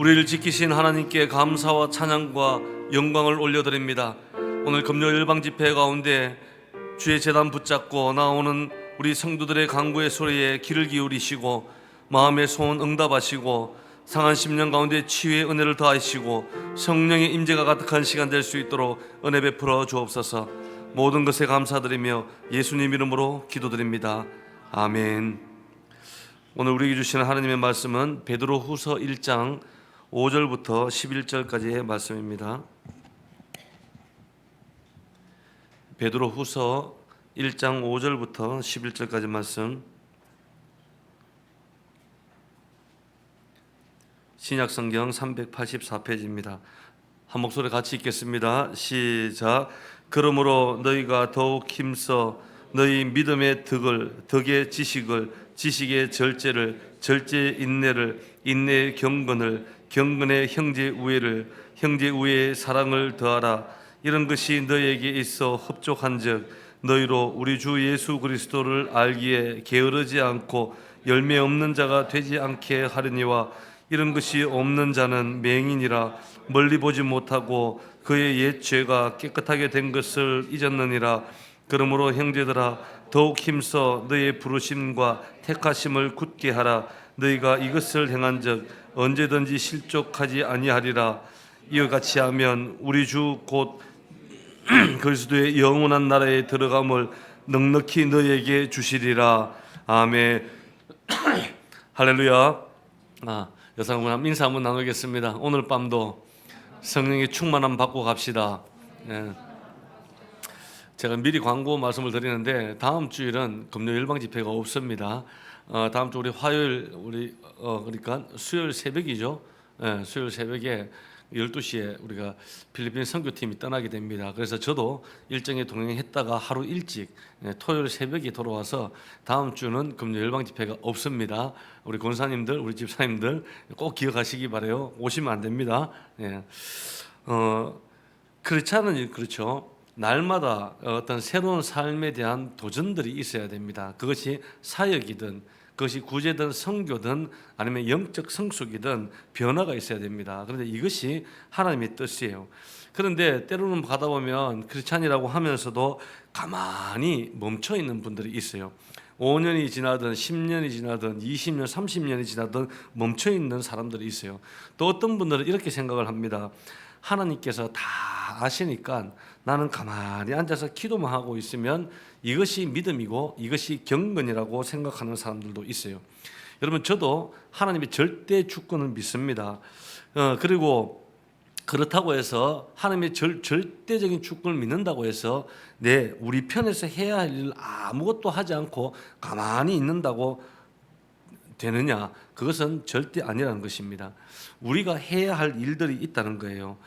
우리를 지키신 하나님께 감사와 찬양과 영광을 올려드립니다. 오늘 금요 열방집회 가운데 주의 제단 붙잡고 나오는 우리 성도들의 간구의 소리에 귀를 기울이시고 마음의 소원 응답하시고 상한 심령 가운데 치유의 은혜를 더하시고 성령의 임재가 가득한 시간 될 수 있도록 은혜 베풀어 주옵소서. 모든 것에 감사드리며 예수님 이름으로 기도드립니다. 아멘. 오늘 우리에게 주시는 하나님의 말씀은 베드로후서 1장 5절부터 11절까지의 말씀입니다. 베드로후서 1장 5절부터 11절까지 말씀, 신약성경 384페이지입니다. 한 목소리 같이 읽겠습니다. 시작. 그러므로 너희가 더욱 힘써 너희 믿음의 덕의 지식을, 지식의 절제를, 절제의 인내를, 인내의 경건을, 경건의 형제 우애를, 형제 우애의 사랑을 더하라. 이런 것이 너희에게 있어 흡족한즉 너희로 우리 주 예수 그리스도를 알기에 게으르지 않고 열매 없는 자가 되지 않게 하려니와, 이런 것이 없는 자는 맹인이라 멀리 보지 못하고 그의 옛 죄가 깨끗하게 된 것을 잊었느니라. 그러므로 형제들아, 더욱 힘써 너희의 부르심과 택하심을 굳게 하라. 너희가 이것을 행한즉 언제든지 실족하지 아니하리라. 이와 같이 하면 우리 주 곧 그리스도의 영원한 나라에 들어감을 넉넉히 너희에게 주시리라. 아멘. 할렐루야. 여러분 인사 한번 나누겠습니다. 오늘 밤도 성령의 충만함 받고 갑시다. 제가 미리 광고 말씀을 드리는데 다음 주일은 금요 열방 집회가 없습니다. 다음 주 우리 화요일 그러니까 수요일 새벽이죠. 수요일 새벽에 12시에 우리가 필리핀 선교팀이 떠나게 됩니다. 그래서 저도 일정에 동행했다가 하루 일찍 토요일 새벽에 돌아와서 다음 주는 금요 열방 집회가 없습니다. 우리 권사님들, 우리 집사님들 꼭 기억하시기 바라요. 오시면 안 됩니다. 그렇지 않은 그렇죠. 날마다 어떤 새로운 삶에 대한 도전들이 있어야 됩니다. 그것이 사역이든 그것이 구제든 선교든 아니면 영적 성숙이든 변화가 있어야 됩니다. 그런데 이것이 하나님의 뜻이에요. 그런데 때로는 가다 보면 크리스찬이라고 하면서도 가만히 멈춰 있는 분들이 있어요. 5년이 지나든 10년이 지나든 20년, 30년이 지나든 멈춰 있는 사람들이 있어요. 또 어떤 분들은 이렇게 생각을 합니다. 하나님께서 다 아시니까 나는 가만히 앉아서 기도만 하고 있으면 이것이 믿음이고 이것이 경건이라고 생각하는 사람들도 있어요. 여러분, 저도 하나님의 절대 주권을 믿습니다. 그리고 그렇다고 해서 하나님의 절대적인 주권을 믿는다고 해서 우리 편에서 해야 할 일 아무것도 하지 않고 가만히 있는다고 되느냐? 그것은 절대 아니라는 것입니다. 우리가 해야 할 일들이 있다는 거예요.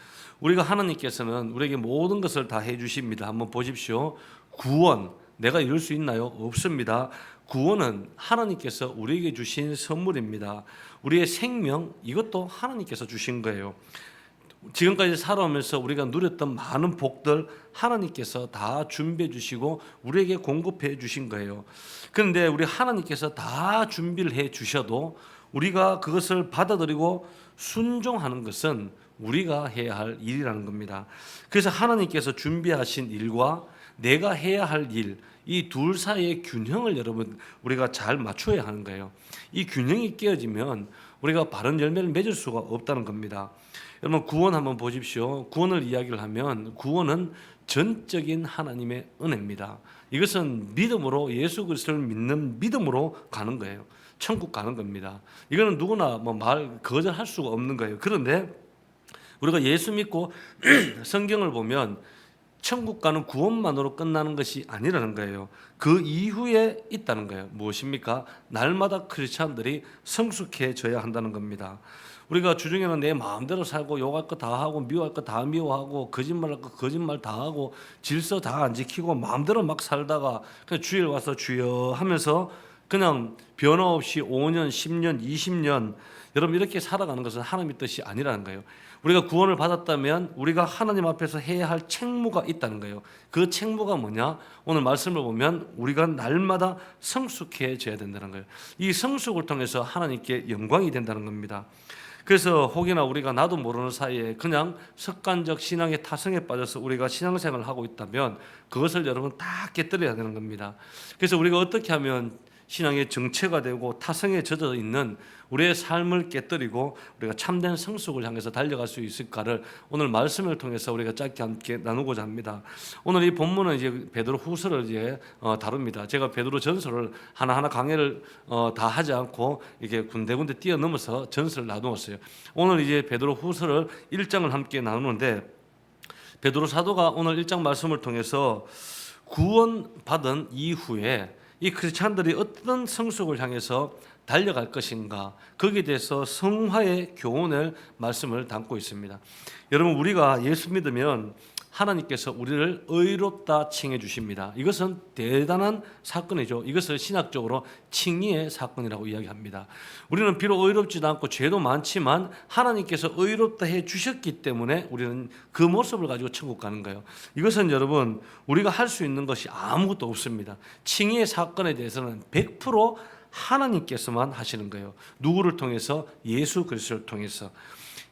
우리가 하나님께서는 우리에게 모든 것을 다 해주십니다. 한번 보십시오. 구원, 내가 이룰 수 있나요? 없습니다. 구원은 하나님께서 우리에게 주신 선물입니다. 우리의 생명, 이것도 하나님께서 주신 거예요. 지금까지 살아오면서 우리가 누렸던 많은 복들 하나님께서 다 준비해 주시고 우리에게 공급해 주신 거예요. 그런데 우리 하나님께서 다 준비를 해 주셔도 우리가 그것을 받아들이고 순종하는 것은 우리가 해야 할 일이라는 겁니다. 그래서 하나님께서 준비하신 일과 내가 해야 할 일, 이 둘 사이의 균형을 여러분 우리가 잘 맞춰야 하는 거예요. 이 균형이 깨어지면 우리가 바른 열매를 맺을 수가 없다는 겁니다. 여러분, 구원 한번 보십시오. 구원을 이야기를 하면 구원은 전적인 하나님의 은혜입니다. 이것은 믿음으로, 예수 그리스도를 믿는 믿음으로 가는 거예요. 천국 가는 겁니다. 이거는 누구나 거절할 수가 없는 거예요. 그런데 우리가 예수 믿고 성경을 보면 천국 가는 구원만으로 끝나는 것이 아니라는 거예요. 그 이후에 있다는 거예요. 무엇입니까? 날마다 크리스찬들이 성숙해져야 한다는 겁니다. 우리가 주중에는 내 마음대로 살고 욕할 거 다 하고 미워할 거 다 미워하고 거짓말할 거 거짓말 다 하고 질서 다 안 지키고 마음대로 막 살다가 그냥 주일 와서 주여 하면서 그냥 변화 없이 5년, 10년, 20년 여러분 이렇게 살아가는 것은 하나님의 뜻이 아니라는 거예요. 우리가 구원을 받았다면 우리가 하나님 앞에서 해야 할 책무가 있다는 거예요. 그 책무가 뭐냐? 오늘 말씀을 보면 우리가 날마다 성숙해져야 된다는 거예요. 이 성숙을 통해서 하나님께 영광이 된다는 겁니다. 그래서 혹여나 우리가 나도 모르는 사이에 그냥 습관적 신앙의 타성에 빠져서 우리가 신앙생활을 하고 있다면 그것을 여러분 다 깨뜨려야 되는 겁니다. 그래서 우리가 어떻게 하면 신앙의 정체가 되고 타성에 젖어 있는 우리의 삶을 깨뜨리고 우리가 참된 성숙을 향해서 달려갈 수 있을까를 오늘 말씀을 통해서 우리가 짧게 함께 나누고자 합니다. 오늘 이 본문은 이제 베드로 후서를 이제 다룹니다. 제가 베드로 전서를 하나하나 강의를 다 하지 않고 이렇게 군데군데 뛰어넘어서 전서를 나누었어요. 오늘 이제 베드로 후서를 1장을 함께 나누는데 베드로 사도가 오늘 1장 말씀을 통해서 구원받은 이후에 이 크리스찬들이 어떤 성숙을 향해서 달려갈 것인가, 거기에 대해서 성화의 교훈을 말씀을 담고 있습니다. 여러분, 우리가 예수 믿으면 하나님께서 우리를 의롭다 칭해 주십니다. 이것은 대단한 사건이죠. 이것을 신학적으로 칭의의 사건이라고 이야기합니다. 우리는 비록 의롭지도 않고 죄도 많지만 하나님께서 의롭다 해 주셨기 때문에 우리는 그 모습을 가지고 천국 가는 거예요. 이것은 여러분, 우리가 할 수 있는 것이 아무것도 없습니다. 칭의의 사건에 대해서는 100% 하나님께서만 하시는 거예요. 누구를 통해서? 예수 그리스도를 통해서.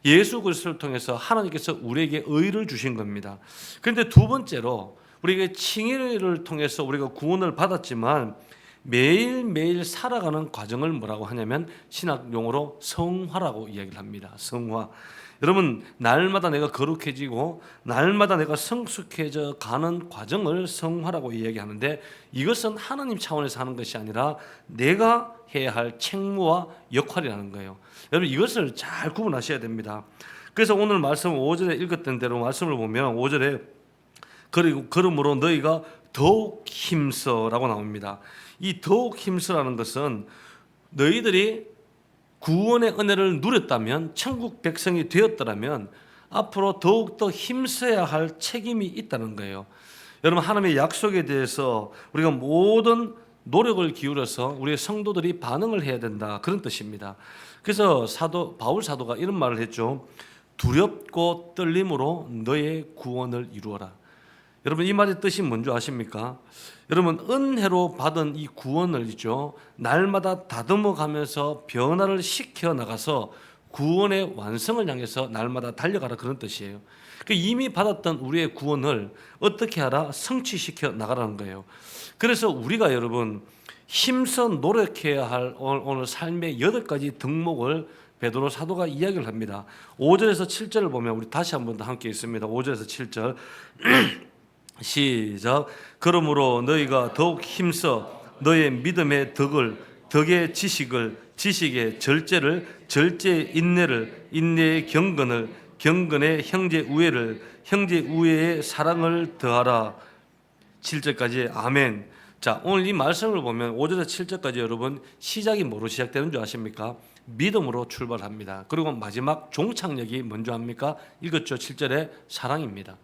예수 그리스도를 통해서 하나님께서 우리에게 의를 주신 겁니다. 그런데 두 번째로 우리에게 칭의를 통해서 우리가 구원을 받았지만 매일매일 살아가는 과정을 뭐라고 하냐면 신학 용어로 성화라고 이야기를 합니다. 성화. 여러분, 날마다 내가 거룩해지고 날마다 내가 성숙해져 가는 과정을 성화라고 이야기하는데 이것은 하나님 차원에서 하는 것이 아니라 내가 해야 할 책무와 역할이라는 거예요. 여러분, 이것을 잘 구분하셔야 됩니다. 그래서 오늘 말씀 5절에 읽었던 대로 말씀을 보면 5절에 그리고 그러므로 너희가 더욱 힘써라고 나옵니다. 이 더욱 힘써라는 것은 너희들이 구원의 은혜를 누렸다면, 천국 백성이 되었더라면 앞으로 더욱더 힘써야 할 책임이 있다는 거예요. 여러분, 하나님의 약속에 대해서 우리가 모든 노력을 기울여서 우리의 성도들이 반응을 해야 된다, 그런 뜻입니다. 그래서 바울 사도가 이런 말을 했죠. 두렵고 떨림으로 너의 구원을 이루어라. 여러분, 이 말의 뜻이 뭔지 아십니까? 여러분, 은혜로 받은 이 구원을 있죠, 날마다 다듬어 가면서 변화를 시켜 나가서 구원의 완성을 향해서 날마다 달려가라, 그런 뜻이에요. 이미 받았던 우리의 구원을 어떻게 하라? 성취시켜 나가라는 거예요. 그래서 우리가 여러분 힘써 노력해야 할 오늘 삶의 8가지 덕목을 베드로 사도가 이야기를 합니다. 5절에서 7절을 보면 우리 다시 한번 더 함께 있습니다. 5절에서 7절 시작. 그러므로 너희가 더욱 힘써 너의 믿음의 덕을, 덕의 지식을, 지식의 절제를, 절제의 인내를, 인내의 경건을, 경건의 형제 우애를, 형제 우애의 사랑을 더하라. 7절까지 아멘. 자, 오늘 이 말씀을 보면 5절에서 7절까지 여러분 시작이 뭐로 시작되는 줄 아십니까? 믿음으로 출발합니다. 그리고 마지막 종착역이 뭔지 압니까? 읽었죠? 7절에 사랑입니다.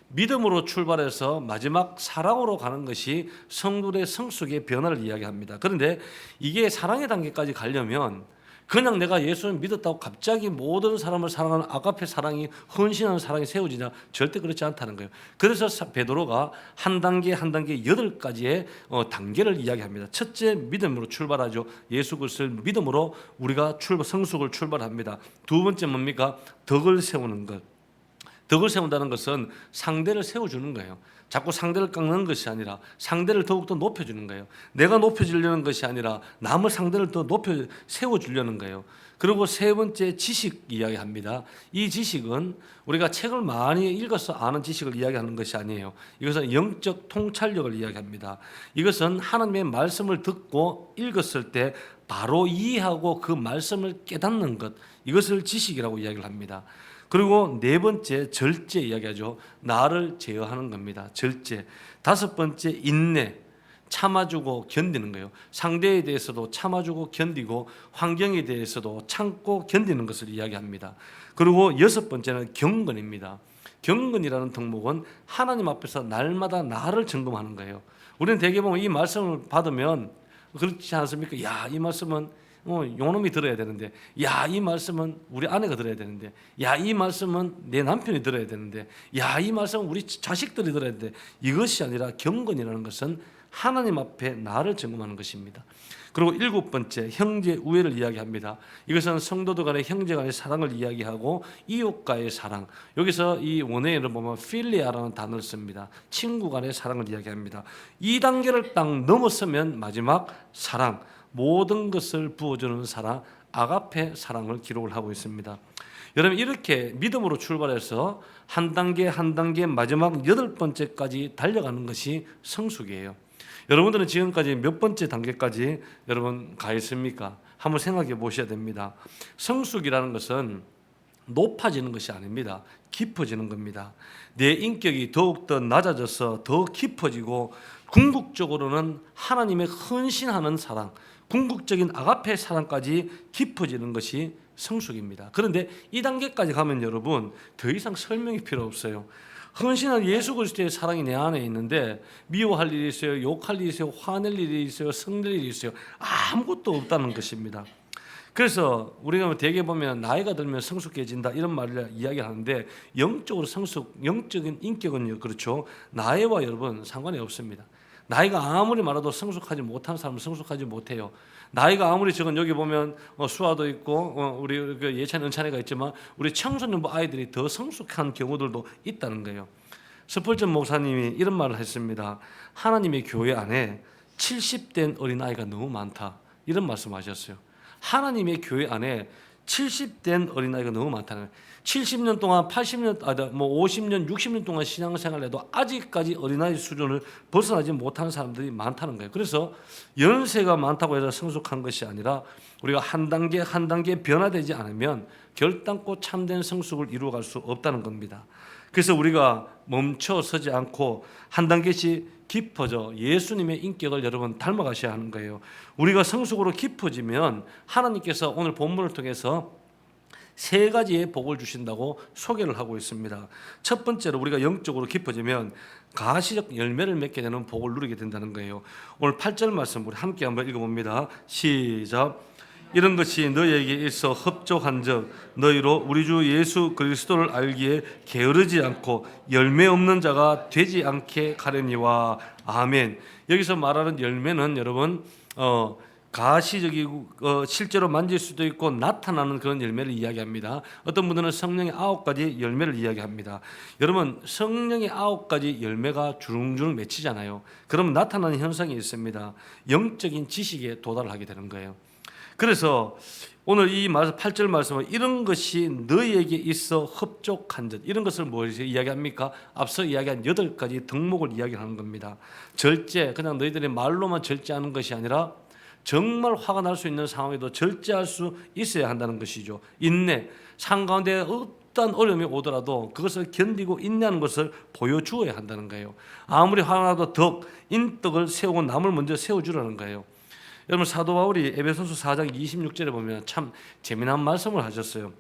믿음으로 출발해서 마지막 사랑으로 가는 것이 성도의 성숙의 변화를 이야기합니다. 그런데 이게 사랑의 단계까지 가려면 그냥 내가 예수를 믿었다고 갑자기 모든 사람을 사랑하는 아가페 사랑이, 헌신하는 사랑이 세워지냐? 절대 그렇지 않다는 거예요. 그래서 베드로가 한 단계 한 단계 8가지의 단계를 이야기합니다. 첫째, 믿음으로 출발하죠. 예수 그리스도를 믿음으로 우리가 성숙을 출발합니다. 두 번째 뭡니까? 덕을 세우는 것. 덕을 세운다는 것은 상대를 세워주는 거예요. 자꾸 상대를 깎는 것이 아니라 상대를 더욱더 높여주는 거예요. 내가 높여지려는 것이 아니라 남을 상대를 더 세워주려는 거예요. 그리고 세 번째, 지식 이야기합니다. 이 지식은 우리가 책을 많이 읽어서 아는 지식을 이야기하는 것이 아니에요. 이것은 영적 통찰력을 이야기합니다. 이것은 하나님의 말씀을 듣고 읽었을 때 바로 이해하고 그 말씀을 깨닫는 것, 이것을 지식이라고 이야기를 합니다. 그리고 네 번째, 절제 이야기하죠. 나를 제어하는 겁니다. 절제. 다섯 번째, 인내. 참아주고 견디는 거예요. 상대에 대해서도 참아주고 견디고 환경에 대해서도 참고 견디는 것을 이야기합니다. 그리고 여섯 번째는 경건입니다. 경건이라는 덕목은 하나님 앞에서 날마다 나를 점검하는 거예요. 우리는 대개 보면 이 말씀을 받으면 그렇지 않습니까? 야, 이 말씀은 요놈이 들어야 되는데, 야, 이 말씀은 우리 아내가 들어야 되는데, 야, 이 말씀은 내 남편이 들어야 되는데, 야, 이 말씀은 우리 자식들이 들어야 되는데, 이것이 아니라 경건이라는 것은 하나님 앞에 나를 점검하는 것입니다. 그리고 7번째, 형제 우애를 이야기합니다. 이것은 성도들 간의 형제 간의 사랑을 이야기하고 이웃과의 사랑. 여기서 이 원어에는 보면 필리아라는 단어를 씁니다. 친구 간의 사랑을 이야기합니다. 이 단계를 딱 넘어서면 마지막 사랑, 모든 것을 부어주는 사랑, 아가페 사랑을 기록을 하고 있습니다. 여러분, 이렇게 믿음으로 출발해서 한 단계 한 단계 마지막 8번째까지 달려가는 것이 성숙이에요. 여러분들은 지금까지 몇 번째 단계까지 여러분 가 있습니까? 한번 생각해 보셔야 됩니다. 성숙이라는 것은 높아지는 것이 아닙니다. 깊어지는 겁니다. 내 인격이 더욱더 낮아져서 더 깊어지고 궁극적으로는 하나님의 헌신하는 사랑, 궁극적인 아가페 사랑까지 깊어지는 것이 성숙입니다. 그런데 이 단계까지 가면 여러분 더 이상 설명이 필요 없어요. 헌신한 예수 그리스도의 사랑이 내 안에 있는데 미워할 일이 있어요, 욕할 일이 있어요, 화낼 일이 있어요, 성낼 일이 있어요. 아무것도 없다는 것입니다. 그래서 우리가 대개 보면 나이가 들면 성숙해진다 이런 말을 이야기하는데 영적으로 성숙, 영적인 인격은요, 그렇죠, 나이와 여러분 상관이 없습니다. 나이가 아무리 많아도 성숙하지 못한 사람은 성숙하지 못해요. 나이가 아무리 적은, 여기 보면 수아도 있고 우리 그 예찬 은찬이가 있지만 우리 청소년부 아이들이 더 성숙한 경우들도 있다는 거예요. 스펄전 목사님이 이런 말을 했습니다. 하나님의 교회 안에 70된 어린아이가 너무 많다, 이런 말씀하셨어요. 하나님의 교회 안에 70된 어린아이가 너무 많다는 거예요. 70년 동안 80년, 50년, 60년 동안 신앙생활을 해도 아직까지 어린아이 수준을 벗어나지 못하는 사람들이 많다는 거예요. 그래서 연세가 많다고 해서 성숙한 것이 아니라 우리가 한 단계 한 단계 변화되지 않으면 결단코 참된 성숙을 이루어갈 수 없다는 겁니다. 그래서 우리가 멈춰 서지 않고 한 단계씩 깊어져 예수님의 인격을 여러분 닮아가셔야 하는 거예요. 우리가 성숙으로 깊어지면 하나님께서 오늘 본문을 통해서 3가지의 복을 주신다고 소개를 하고 있습니다. 첫 번째로 우리가 영적으로 깊어지면 가시적 열매를 맺게 되는 복을 누리게 된다는 거예요. 오늘 8절 말씀 우리 함께 한번 읽어봅니다. 시작. 이런 것이 너희에게 있어 흡족한즉 너희로 우리 주 예수 그리스도를 알기에 게으르지 않고 열매 없는 자가 되지 않게 가려니와. 아멘. 여기서 말하는 열매는 여러분 가시적이고 실제로 만질 수도 있고 나타나는 그런 열매를 이야기합니다. 어떤 분들은 성령의 9가지 열매를 이야기합니다. 여러분, 성령의 9가지 열매가 주릉주릉 맺히잖아요. 그러면 나타나는 현상이 있습니다. 영적인 지식에 도달을 하게 되는 거예요. 그래서 오늘 이 8절 말씀은 이런 것이 너희에게 있어 흡족한 것, 이런 것을 무엇을 이야기합니까? 앞서 이야기한 8가지 덕목을 이야기하는 겁니다. 절제, 그냥 너희들이 말로만 절제하는 것이 아니라 정말 화가 날 수 있는 상황에도 절제할 수 있어야 한다는 것이죠. 인내, 삶 가운데 어떤 어려움이 오더라도 그것을 견디고 인내하는 것을 보여주어야 한다는 거예요. 아무리 화가 나도 덕, 인덕을 세우고 남을 먼저 세워주라는 거예요. 여러분, 사도 바울이 에베소서 4장 26절에 보면 참 재미난 말씀을 하셨어요.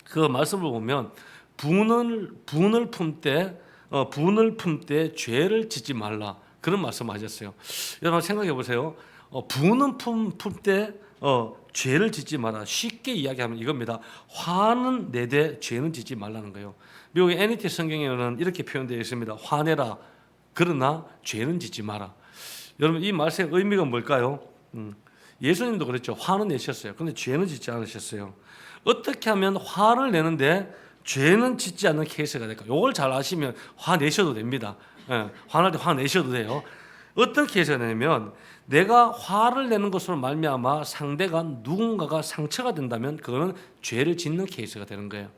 그 말씀을 보면 분을 품때 죄를 짓지 말라, 그런 말씀을 하셨어요. 여러분 생각해 보세요. 분은 품때 죄를 짓지 마라. 쉽게 이야기하면 이겁니다. 화는 내되 죄는 짓지 말라는 거예요. 미국의 NET 성경에는 이렇게 표현되어 있습니다. 화내라, 그러나 죄는 짓지 마라. 여러분, 이 말씀의 의미가 뭘까요? 예수님도 그랬죠. 화는 내셨어요. 그런데 죄는 짓지 않으셨어요. 어떻게 하면 화를 내는데 죄는 짓지 않는 케이스가 될까요? 이걸 잘 아시면 화 내셔도 됩니다. 화날 때 화 내셔도 돼요. 어떤 케이스가 되냐면 내가 화를 내는 것으로 말미암아 상대가 누군가가 상처가 된다면 그거는 죄를 짓는 케이스가 되는 거예요.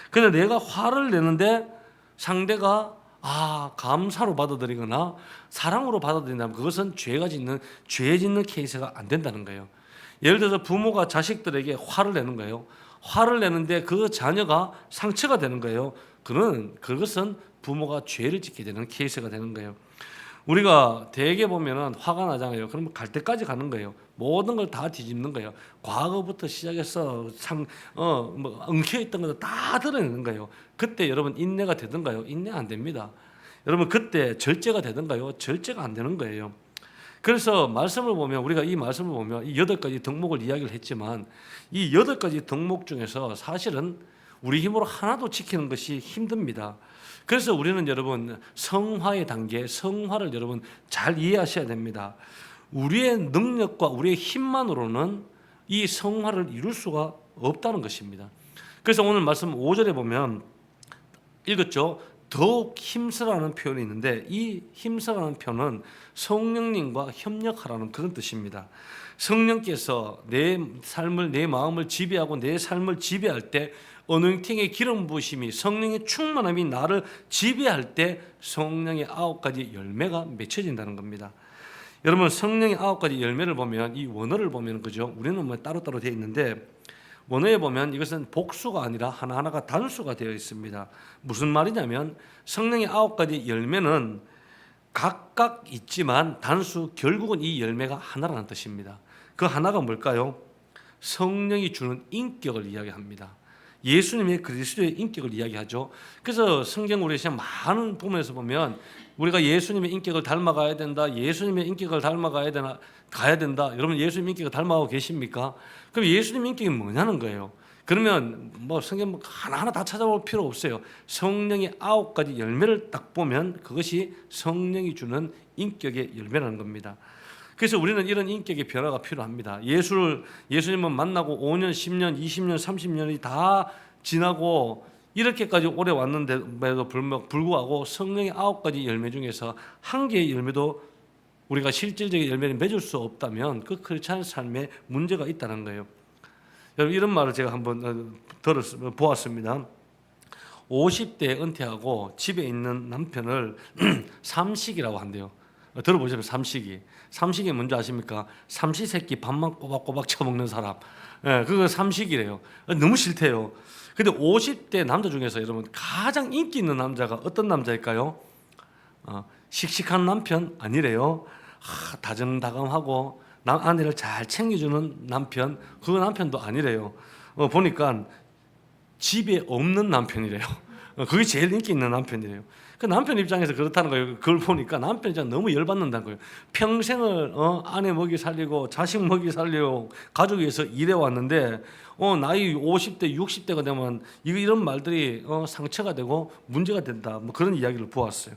그런데 내가 화를 내는데 상대가 감사로 받아들이거나 사랑으로 받아들인다면 그것은 죄 짓는 케이스가 안 된다는 거예요. 예를 들어서 부모가 자식들에게 화를 내는 거예요. 화를 내는데 그 자녀가 상처가 되는 거예요. 그것은 부모가 죄를 짓게 되는 케이스가 되는 거예요. 우리가 대개 보면은 화가 나잖아요. 그러면 갈 때까지 가는 거예요. 모든 걸 다 뒤집는 거예요. 과거부터 시작해서 엉켜있던 것을 다 드러내는 거예요. 그때 여러분 인내가 되던가요? 인내 안 됩니다. 여러분 그때 절제가 되던가요? 절제가 안 되는 거예요. 그래서 말씀을 보면 우리가 이 말씀을 보면 이 8가지 덕목을 이야기를 했지만 이 8가지 덕목 중에서 사실은 우리 힘으로 하나도 지키는 것이 힘듭니다. 그래서 우리는 여러분 성화의 단계, 성화를 여러분 잘 이해하셔야 됩니다. 우리의 능력과 우리의 힘만으로는 이 성화를 이룰 수가 없다는 것입니다. 그래서 오늘 말씀 5절에 보면 읽었죠. 더욱 힘쓰라는 표현이 있는데 이 힘쓰라는 표현은 성령님과 협력하라는 그런 뜻입니다. 성령께서 내 삶을, 내 마음을 지배하고 내 삶을 지배할 때 어노인팅의 기름 부으심이, 성령의 충만함이 나를 지배할 때 성령의 9가지 열매가 맺혀진다는 겁니다. 여러분 성령의 9가지 열매를 보면 이 원어를 보면 그죠? 우리는 뭐 따로따로 되어 있는데 원어에 보면 이것은 복수가 아니라 하나하나가 단수가 되어 있습니다. 무슨 말이냐면 성령의 9가지 열매는 각각 있지만 단수 결국은 이 열매가 하나라는 뜻입니다. 그 하나가 뭘까요? 성령이 주는 인격을 이야기합니다. 예수님의 그리스도의 인격을 이야기하죠. 그래서 성경 우리 시간 많은 부분에서 보면 우리가 예수님의 인격을 닮아가야 된다. 예수님의 인격을 닮아가야 되나 가야 된다. 여러분 예수님 인격을 닮아가고 계십니까? 그럼 예수님 인격이 뭐냐는 거예요. 그러면 뭐 성경 하나하나 다 찾아볼 필요 없어요. 성령의 9가지 열매를 딱 보면 그것이 성령이 주는 인격의 열매라는 겁니다. 그래서 우리는 이런 인격의 변화가 필요합니다. 예수님을 만나고 5년, 10년, 20년, 30년이 다 지나고 이렇게까지 오래 왔는데도 불구하고 성령의 9가지 열매 중에서 한 개의 열매도 우리가 실질적인 열매를 맺을 수 없다면 그 크리스찬 삶에 문제가 있다는 거예요. 여러분 이런 말을 제가 한번 보았습니다. 50대에 은퇴하고 집에 있는 남편을 삼식이라고 한대요. 들어보시면 삼식이. 삼식이 뭔지 아십니까? 삼시세끼 밥만 꼬박꼬박 쳐먹는 사람. 예, 그거 삼식이래요. 너무 싫대요. 근데 50대 남자 중에서 여러분 가장 인기 있는 남자가 어떤 남자일까요? 씩씩한 남편 아니래요. 다정다감하고 아내를 잘 챙겨주는 남편, 그 남편도 아니래요. 보니까 집에 없는 남편이래요. 그게 제일 인기 있는 남편이래요. 그 남편 입장에서 그렇다는 거예요. 그걸 보니까 남편이 너무 열받는다는 거예요. 평생을 아내 먹이 살리고 자식 먹이 살리고 가족 위해서 일해왔는데 나이 50대 60대가 되면 이런 말들이 상처가 되고 문제가 된다. 뭐 그런 이야기를 보았어요.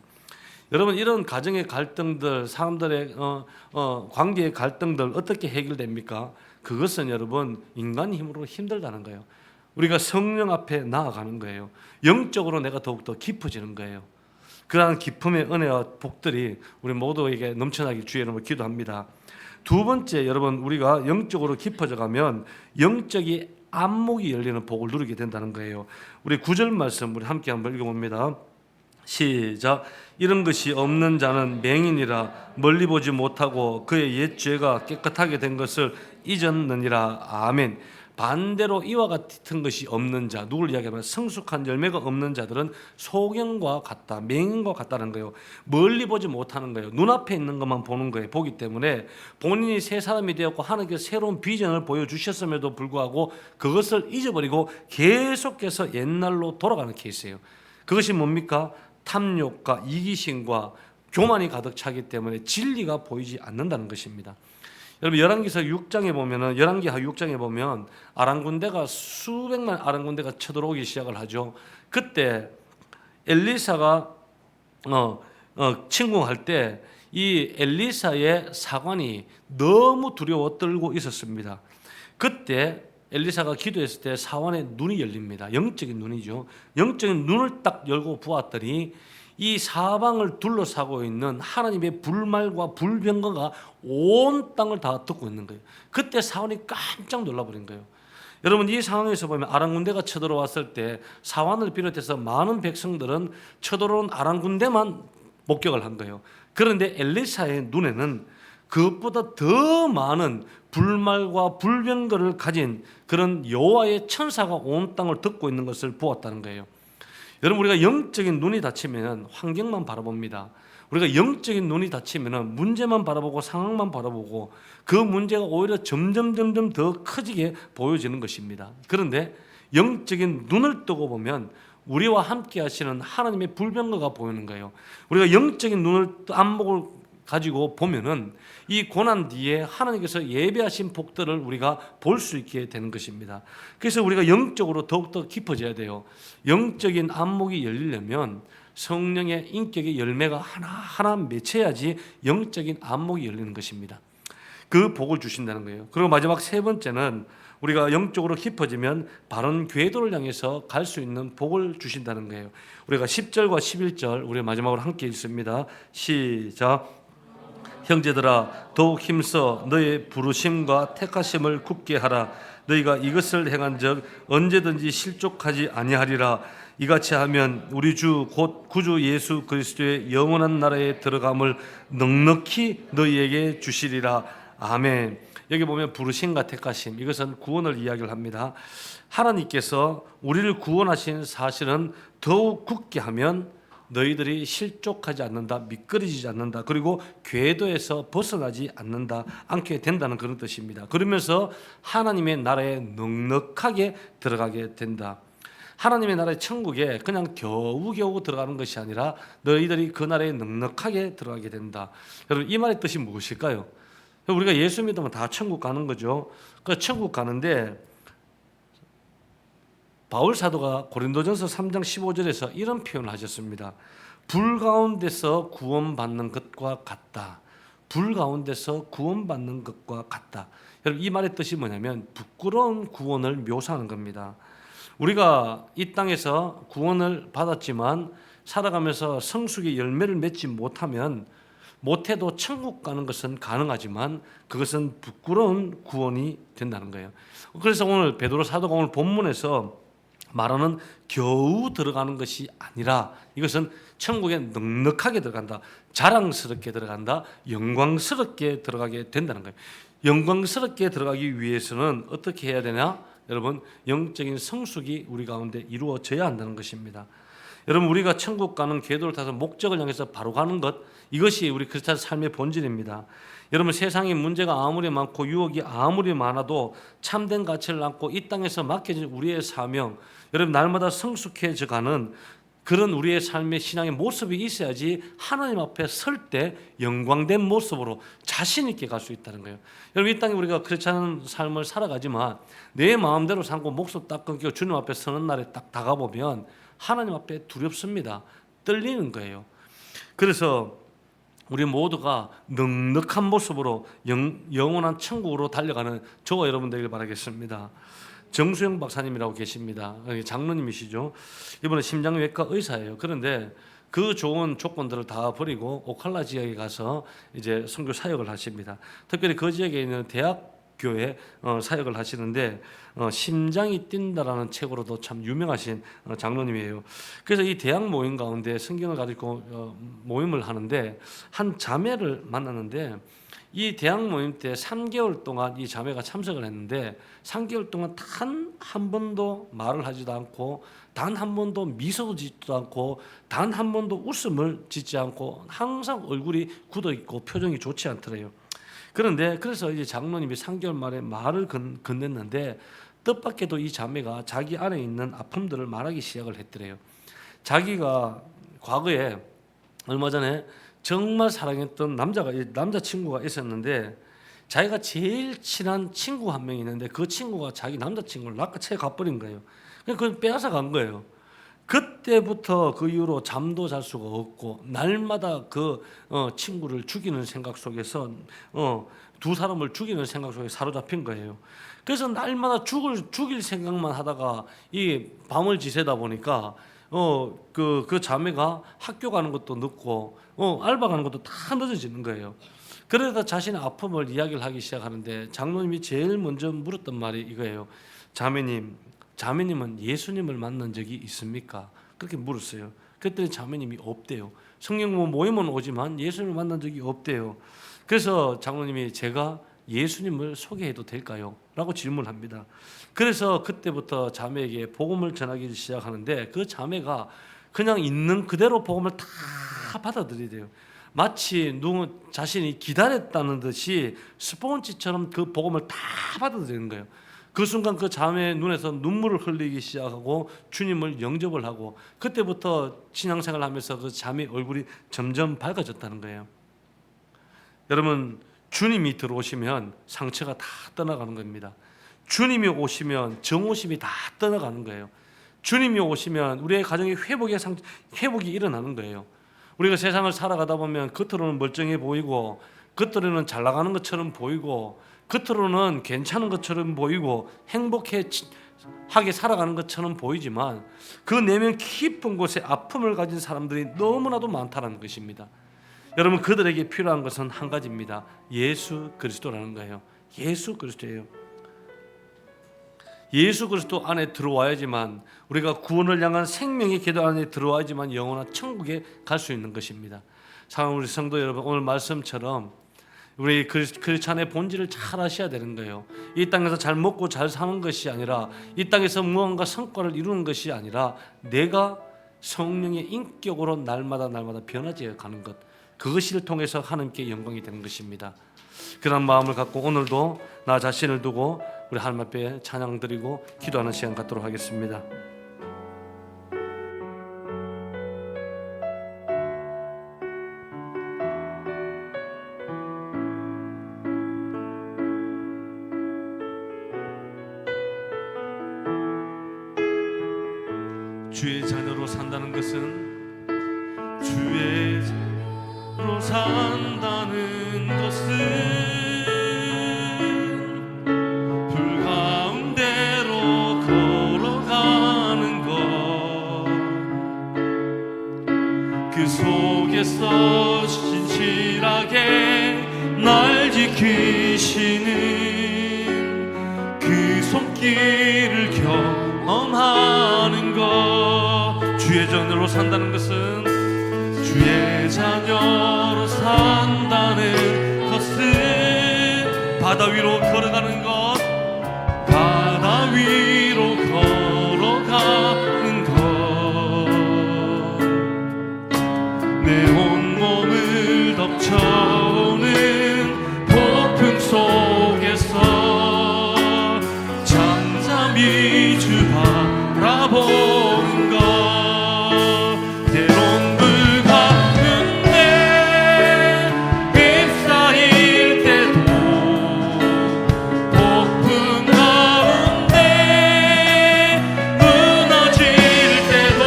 여러분 이런 가정의 갈등들, 사람들의 관계의 갈등들 어떻게 해결됩니까? 그것은 여러분 인간 힘으로 힘들다는 거예요. 우리가 성령 앞에 나아가는 거예요. 영적으로 내가 더욱더 깊어지는 거예요. 그러한 기쁨의 은혜와 복들이 우리 모두에게 넘쳐나길 주의 이름으로 기도합니다. 두 번째 여러분 우리가 영적으로 깊어져 가면 영적인 안목이 열리는 복을 누리게 된다는 거예요. 우리 9절 말씀 우리 함께 한번 읽어봅니다. 시작. 이런 것이 없는 자는 맹인이라 멀리 보지 못하고 그의 옛 죄가 깨끗하게 된 것을 잊었느니라. 아멘. 반대로 이와 같은 것이 없는 자, 누굴 이야기하면 성숙한 열매가 없는 자들은 소경과 같다, 맹인과 같다는 거예요. 멀리 보지 못하는 거예요. 눈앞에 있는 것만 보는 거예요. 보기 때문에 본인이 새 사람이 되었고 하나님께서 새로운 비전을 보여주셨음에도 불구하고 그것을 잊어버리고 계속해서 옛날로 돌아가는 케이스예요. 그것이 뭡니까? 탐욕과 이기심과 교만이 가득 차기 때문에 진리가 보이지 않는다는 것입니다. 여러분 열왕기서 6장에 보면은 열왕기하 6장에 보면 아랑군대가 수백만 아랑군대가 쳐들어오기 시작을 하죠. 그때 엘리사가 침공할 때 이 엘리사의 사관이 너무 두려워 떨고 있었습니다. 그때 엘리사가 기도했을 때 사관의 눈이 열립니다. 영적인 눈이죠. 영적인 눈을 딱 열고 보았더니 이 사방을 둘러싸고 있는 하나님의 불말과 불병거가 온 땅을 다 덮고 있는 거예요. 그때 사원이 깜짝 놀라버린 거예요. 여러분 이 상황에서 보면 아랑군대가 쳐들어왔을 때 사원을 비롯해서 많은 백성들은 쳐들어온 아랑군대만 목격을 한 거예요. 그런데 엘리사의 눈에는 그것보다 더 많은 불말과 불병거를 가진 그런 여호와의 천사가 온 땅을 덮고 있는 것을 보았다는 거예요. 여러분 우리가 영적인 눈이 닫히면 환경만 바라봅니다. 우리가 영적인 눈이 닫히면 문제만 바라보고 상황만 바라보고 그 문제가 오히려 점점 더 커지게 보여지는 것입니다. 그런데 영적인 눈을 뜨고 보면 우리와 함께 하시는 하나님의 불병거가 보이는 거예요. 우리가 영적인 눈을 안목을 가지고 보면은 이 고난 뒤에 하나님께서 예배하신 복들을 우리가 볼 수 있게 되는 것입니다. 그래서 우리가 영적으로 더욱더 깊어져야 돼요. 영적인 안목이 열리려면 성령의 인격의 열매가 하나하나 맺혀야지 영적인 안목이 열리는 것입니다. 그 복을 주신다는 거예요. 그리고 마지막 세 번째는 우리가 영적으로 깊어지면 바른 궤도를 향해서 갈 수 있는 복을 주신다는 거예요. 우리가 10절과 11절 우리 마지막으로 함께 읽습니다. 시작. 형제들아 더욱 힘써 너의 부르심과 택하심을 굳게 하라. 너희가 이것을 행한 적 언제든지 실족하지 아니하리라. 이같이 하면 우리 주 곧 구주 예수 그리스도의 영원한 나라에 들어감을 넉넉히 너희에게 주시리라. 아멘. 여기 보면 부르심과 택하심, 이것은 구원을 이야기를 합니다. 하나님께서 우리를 구원하신 사실은 더욱 굳게 하면 너희들이 실족하지 않는다, 미끄러지지 않는다, 그리고 궤도에서 벗어나지 않게 된다는 그런 뜻입니다. 그러면서 하나님의 나라에 넉넉하게 들어가게 된다. 하나님의 나라의 천국에 그냥 겨우겨우 들어가는 것이 아니라 너희들이 그 나라에 넉넉하게 들어가게 된다. 여러분, 이 말의 뜻이 무엇일까요? 우리가 예수 믿으면 다 천국 가는 거죠. 그 천국 가는데 바울 사도가 고린도전서 3장 15절에서 이런 표현을 하셨습니다. 불 가운데서 구원받는 것과 같다. 불 가운데서 구원받는 것과 같다. 여러분, 이 말의 뜻이 뭐냐면 부끄러운 구원을 묘사하는 겁니다. 우리가 이 땅에서 구원을 받았지만 살아가면서 성숙의 열매를 맺지 못해도 천국 가는 것은 가능하지만 그것은 부끄러운 구원이 된다는 거예요. 그래서 오늘 베드로 사도가 오늘 본문에서 말하는 겨우 들어가는 것이 아니라 이것은 천국에 넉넉하게 들어간다, 자랑스럽게 들어간다, 영광스럽게 들어가게 된다는 거예요. 영광스럽게 들어가기 위해서는 어떻게 해야 되냐? 여러분, 영적인 성숙이 우리 가운데 이루어져야 한다는 것입니다. 여러분, 우리가 천국 가는 궤도를 타서 목적을 향해서 바로 가는 것, 이것이 우리 크리스찬 삶의 본질입니다. 여러분, 세상에 문제가 아무리 많고 유혹이 아무리 많아도 참된 가치를 안고 이 땅에서 맡겨진 우리의 사명, 여러분, 날마다 성숙해져 가는 그런 우리의 삶의 신앙의 모습이 있어야지 하나님 앞에 설 때 영광된 모습으로 자신 있게 갈 수 있다는 거예요. 여러분, 이 땅에 우리가 그렇지 삶을 살아가지만 내 마음대로 살고 목숨 딱 끊기고 주님 앞에 서는 날에 딱 다가보면 하나님 앞에 두렵습니다. 떨리는 거예요. 그래서 우리 모두가 넉넉한 모습으로 영원한 천국으로 달려가는 저와 여러분 되길 바라겠습니다. 정수영 박사님이라고 계십니다. 장로님이시죠. 이번에 심장외과 의사예요. 그런데 그 좋은 조건들을 다 버리고 오칼라 지역에 가서 이제 선교 사역을 하십니다. 특별히 그 지역에 있는 대학교에 사역을 하시는데 심장이 뛴다라는 책으로도 참 유명하신 장로님이에요. 그래서 이 대학 모임 가운데 성경을 가지고 모임을 하는데 한 자매를 만났는데 이 대학 모임 때 3개월 동안 이 자매가 참석을 했는데 3개월 동안 단 한 번도 말을 하지도 않고 단 한 번도 미소도 짓지도 않고 단 한 번도 웃음을 짓지 않고 항상 얼굴이 굳어 있고 표정이 좋지 않더래요. 그래서 이제 장로님이 3개월 만에 말을 건넸는데 뜻밖에도 이 자매가 자기 안에 있는 아픔들을 말하기 시작을 했더래요. 자기가 과거에 얼마 전에 정말 사랑했던 남자친구가 있었는데 자기가 제일 친한 친구 한 명이 있는데 그 친구가 자기 남자친구를 낚아채 가버린 거예요. 그걸 빼앗아 간 거예요. 그때부터 그 이후로 잠도 잘 수가 없고 날마다 그 친구를 죽이는 생각 속에서 두 사람을 죽이는 생각 속에 사로잡힌 거예요. 그래서 날마다 죽일 생각만 하다가 이 밤을 지새다 보니까 그 자매가 학교 가는 것도 늦고 알바 가는 것도 다 늦어지는 거예요. 그러다 자신의 아픔을 이야기를 하기 시작하는데 장로님이 제일 먼저 물었던 말이 이거예요. 자매님은 예수님을 만난 적이 있습니까? 그렇게 물었어요. 그랬더니 자매님이 없대요. 성령 모임은 오지만 예수님을 만난 적이 없대요. 그래서 장로님이 제가 예수님을 소개해도 될까요? 라고 질문합니다. 그래서 그때부터 자매에게 복음을 전하기 시작하는데 그 자매가 그냥 있는 그대로 복음을 다 받아들이대요. 마치 자신이 기다렸다는 듯이 스폰지처럼 그 복음을 다 받아들이는 거예요. 그 순간 그 자매의 눈에서 눈물을 흘리기 시작하고 주님을 영접을 하고 그때부터 신앙생활을 하면서 그 자매의 얼굴이 점점 밝아졌다는 거예요. 여러분, 주님이 들어오시면 상처가 다 떠나가는 겁니다. 주님이 오시면 정오심이 다 떠나가는 거예요. 주님이 오시면 우리의 가정의 회복이 일어나는 거예요. 우리가 세상을 살아가다 보면 겉으로는 멀쩡해 보이고, 겉으로는 잘 나가는 것처럼 보이고, 겉으로는 괜찮은 것처럼 보이고, 행복하게 살아가는 것처럼 보이지만 그 내면 깊은 곳에 아픔을 가진 사람들이 너무나도 많다는 것입니다. 여러분, 그들에게 필요한 것은 한 가지입니다. 예수 그리스도라는 거예요. 예수 그리스도예요. 예수 그리스도 안에 들어와야지만, 우리가 구원을 향한 생명의 궤도 안에 들어와야지만 영원한 천국에 갈 수 있는 것입니다. 사랑하는 우리 성도 여러분, 오늘 말씀처럼 우리 크리스찬의 본질을 잘 아셔야 되는 거예요. 이 땅에서 잘 먹고 잘 사는 것이 아니라, 이 땅에서 무언가 성과를 이루는 것이 아니라, 내가 성령의 인격으로 날마다 변화되어 가는 것, 그것을 통해서 하나님께 영광이 되는 것입니다. 그런 마음을 갖고 오늘도 나 자신을 두고 우리 하나님 앞에 찬양 드리고 기도하는 시간 갖도록 하겠습니다. 주의 자녀로 산다는 것은, 주의 자녀로 산다는 것은 불 가운데로 걸어가는 것, 그 속에서 신실하게 날 지키시는 그 손길을 경험하는 것. 주의 자녀로 산다는 것은, 주의 자녀로 산다는 것은 바다 위로 걸어가는 것, 바다 위로 걸어가는 것, 내 온몸을 덮쳐오는 폭풍 속에서 잠잠히 주 바라보는 것, 때론 불 가운데 휩싸일 때도, 폭풍 가운데 무너질 때도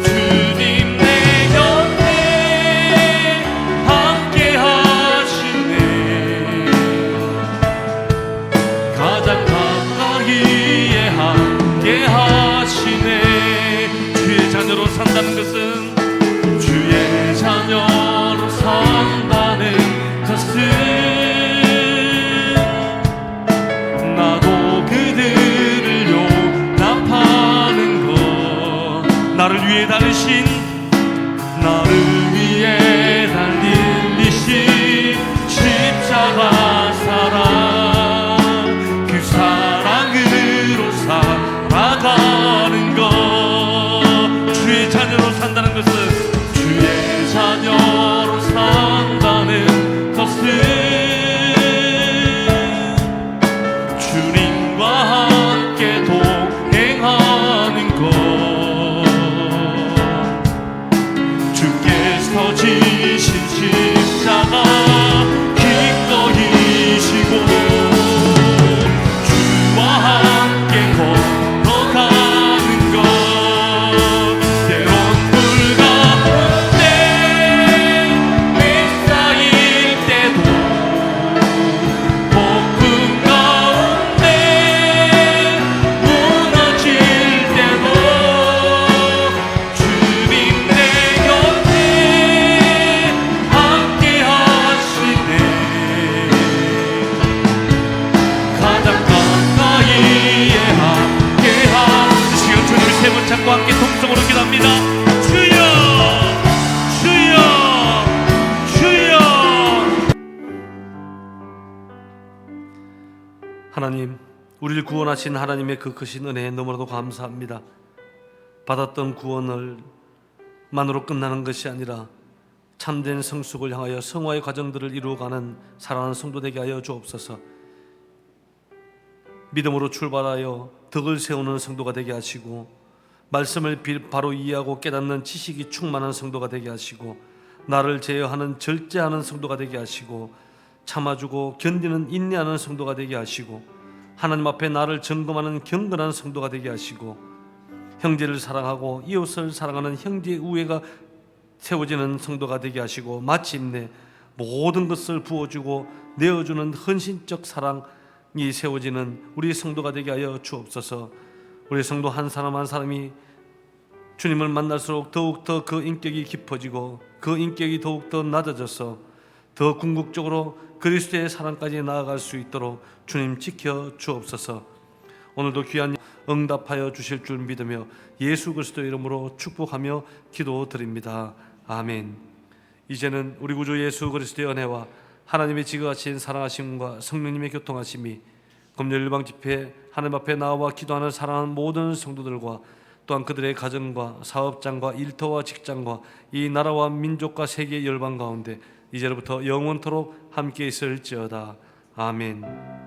주님 내 곁에 함께 하시네. 가장 가까이에 함께 하시네. 주의 자녀로 산다는 것은, 주의 자녀로 산다는 것은 나도 그들을 용납하는 것, 나를 위해 달리신, 나를 위해 달리신 십자가 사랑, 그 사랑으로 살아가는 것. 주의 자녀로 산다는 것은, 주의 자녀로 산다는 것은 주님과 함께 동행하는 것, 주께서 지신 십자가 기꺼이 지고 주와 함께 걸어가는 것, 때론 불 가운데 휩싸일 때도, 폭풍 가운데 무너질 때도 주님 내 곁에 함께 하시네. 가장 가까이에 함께 하시네. 지금 주님을 세 번 잡고 함께 통성으로 기도합니다. 주여, 주여, 주여. 하나님, 우리를 구원하신 하나님의 그 크신 은혜에 너무나도 감사합니다. 받았던 구원을 만으로 끝나는 것이 아니라 참된 성숙을 향하여 성화의 과정들을 이루어가는 사랑하는 성도 되게 하여 주옵소서. 믿음으로 출발하여 덕을 세우는 성도가 되게 하시고, 말씀을 바로 이해하고 깨닫는 지식이 충만한 성도가 되게 하시고, 나를 제어하는 절제하는 성도가 되게 하시고, 참아주고 견디는 인내하는 성도가 되게 하시고, 하나님 앞에 나를 점검하는 경건한 성도가 되게 하시고, 형제를 사랑하고 이웃을 사랑하는 형제의 우애가 세워지는 성도가 되게 하시고, 마침내 모든 것을 부어주고 내어주는 헌신적 사랑이 세워지는 우리 성도가 되게 하여 주옵소서. 우리 성도 한 사람 한 사람이 주님을 만날수록 더욱더 그 인격이 깊어지고 그 인격이 더욱더 낮아져서 더 궁극적으로 그리스도의 사랑까지 나아갈 수 있도록 주님 지켜 주옵소서. 오늘도 귀한 응답하여 주실 줄 믿으며 예수 그리스도의 이름으로 축복하며 기도드립니다. 아멘. 이제는 우리 구주 예수 그리스도의 은혜와 하나님의 지극하신 사랑하심과 성령님의 교통하심이 금요 일방 집회 하나님 앞에 나와 기도하는 사랑하는 모든 성도들과 또한 그들의 가정과 사업장과 일터와 직장과 이 나라와 민족과 세계 열방 가운데 이제로부터 영원토록 함께 있을지어다. 아멘.